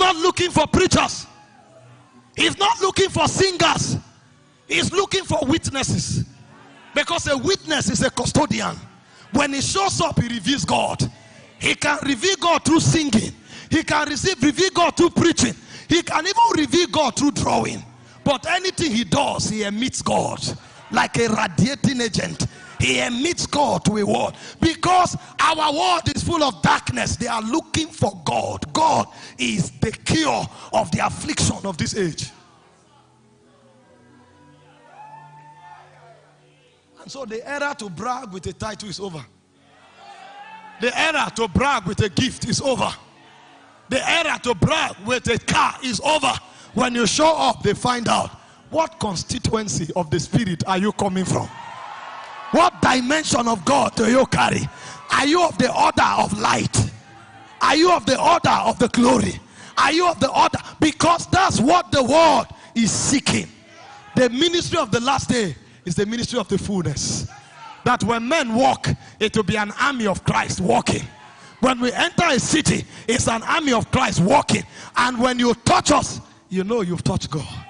not looking for preachers. He's not looking for singers. He's looking for witnesses. Because a witness is a custodian. When he shows up, he reveals God. He can reveal God through singing. He can reveal God through preaching. He can even reveal God through drawing. But anything he does, he emits God. Like a radiating agent. He emits God to a world. Because our world is full of darkness. They are looking for God. God is the cure of the affliction of this age. And so the era to brag with a title is over. The era to brag with a gift is over. The era to brag with a car is over. When you show up, they find out what constituency of the Spirit are you coming from. What dimension of God do you carry? Are you of the order of light? Are you of the order of the glory? Are you of the order? Because that's what the world is seeking. The ministry of the last day is the ministry of the fullness. That when men walk, it will be an army of Christ walking. When we enter a city, it's an army of Christ walking. And when you touch us, you know you've touched God.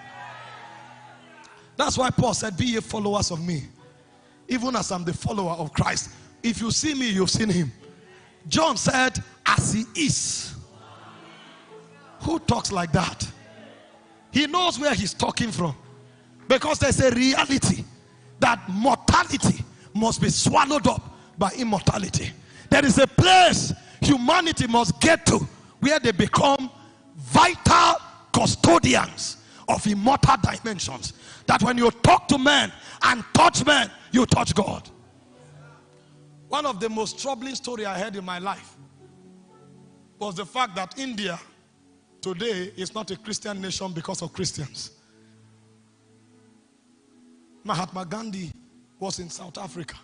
That's why Paul said, be ye followers of me, even as I'm the follower of Christ. If you see me, you've seen him. John said, as he is. Who talks like that? He knows where he's talking from. Because there's a reality that mortality must be swallowed up by immortality. There is a place humanity must get to where they become vital custodians of immortal dimensions. That when you talk to men and touch men, you touch God. One of the most troubling stories I heard in my life was the fact that India today is not a Christian nation because of Christians. Mahatma Ghandi was in South Africa.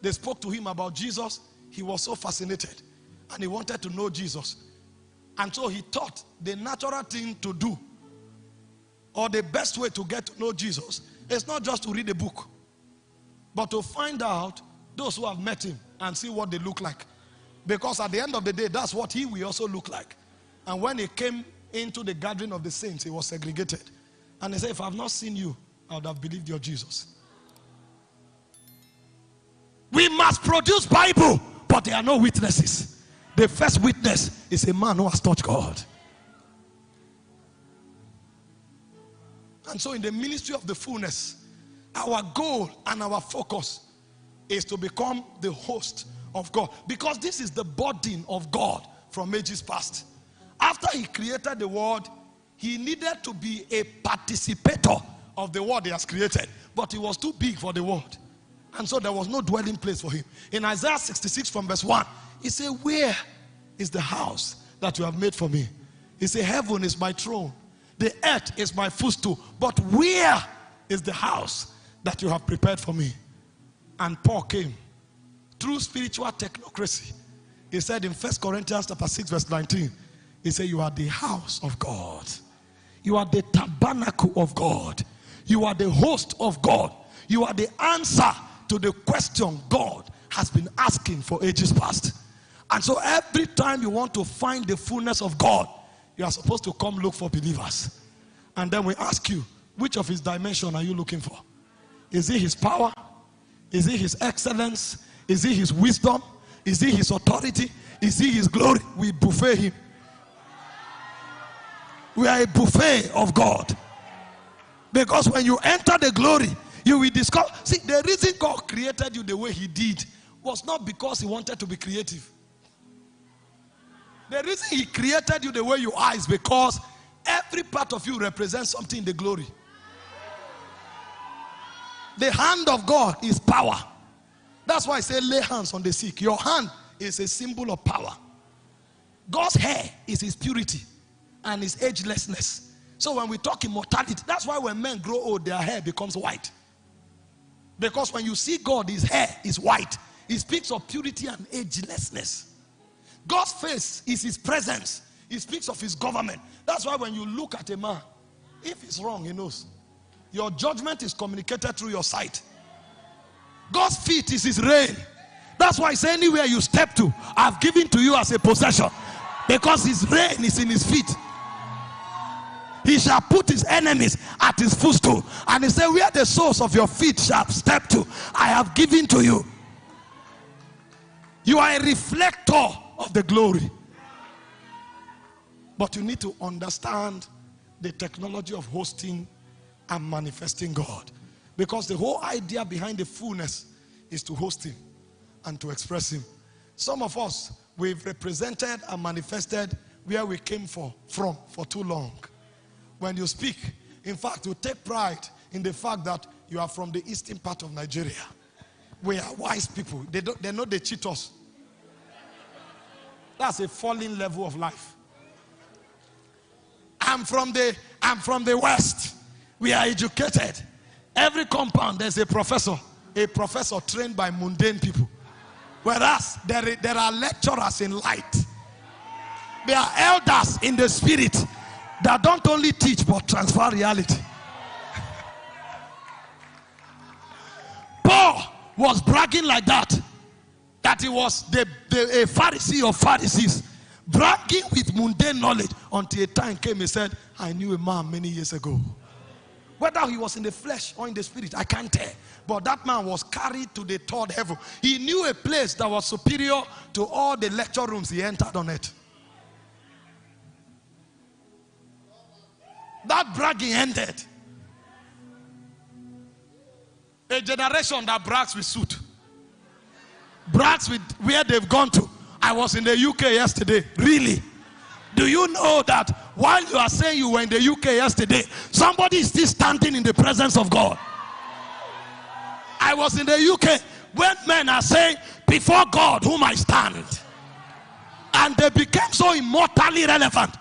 They spoke to him about Jesus. He was so fascinated and he wanted to know Jesus. And so he thought the natural thing to do, or the best way to get to know Jesus, is not just to read a book, but to find out those who have met him and see what they look like. Because at the end of the day, that's what he will also look like. And when he came into the gathering of the saints, he was segregated. And he said, if I have not seen you, I would have believed you're Jesus. We must produce Bible, but there are no witnesses. The first witness is a man who has touched God. And so in the ministry of the fullness, our goal and our focus is to become the host of God. Because this is the burden of God from ages past. After he created the world, he needed to be a participator of the world he has created. But he was too big for the world. And so there was no dwelling place for him. In Isaiah 66 from verse 1, he said, where is the house that you have made for me? He said, heaven is my throne. The earth is my footstool. But where is the house that you have prepared for me? And Paul came through spiritual technocracy. He said in 1 Corinthians chapter 6 verse 19, he said, you are the house of God. You are the tabernacle of God. You are the host of God. You are the answer to the question God has been asking for ages past. And so every time you want to find the fullness of God, you are supposed to come look for believers. And then we ask you, which of his dimension are you looking for? Is it his power? Is it his excellence? Is it his wisdom? Is it his authority? Is it his glory? We buffet him. We are a buffet of God. Because when you enter the glory, you will discover. See, the reason God created you the way he did was not because he wanted to be creative. The reason he created you the way you are is because every part of you represents something in the glory. The hand of God is power. That's why I say lay hands on the sick. Your hand is a symbol of power. God's hair is his purity and his agelessness. So when we talk immortality, that's why when men grow old, their hair becomes white. Because when you see God, his hair is white. He speaks of purity and agelessness. God's face is his presence. He speaks of his government. That's why when you look at a man, if he's wrong, he knows. Your judgment is communicated through your sight. God's feet is his reign. That's why I say anywhere you step to, I've given to you as a possession. because his reign is in his feet. He shall put his enemies at his footstool. And he said, where the soles of your feet shall step to, I have given to you. You are a reflector of the glory. But you need to understand the technology of hosting and manifesting God. Because the whole idea behind the fullness is to host him and to express him. Some of us, we've represented and manifested where we came from for too long. When you speak, in fact, you take pride in the fact that you are from the eastern part of Nigeria. We are wise people. They know they cheat us. That's a falling level of life. I'm from the west. We are educated. Every compound there's a professor trained by mundane people. Whereas there are lecturers in light. There are elders in the spirit that don't only teach but transfer reality. Paul was bragging like that he was a Pharisee of Pharisees, bragging with mundane knowledge, until a time came he said, I knew a man many years ago. Whether he was in the flesh or in the spirit, I can't tell. But that man was carried to the third heaven. He knew a place that was superior to all the lecture rooms he entered on it. That bragging ended. A generation that brags with suit, brags with where they've gone to. I was in the UK yesterday. Really? Do you know that while you are saying you were in the UK yesterday, somebody is still standing in the presence of God? I was in the UK when men are saying, before God whom I stand. And they became so immortally relevant.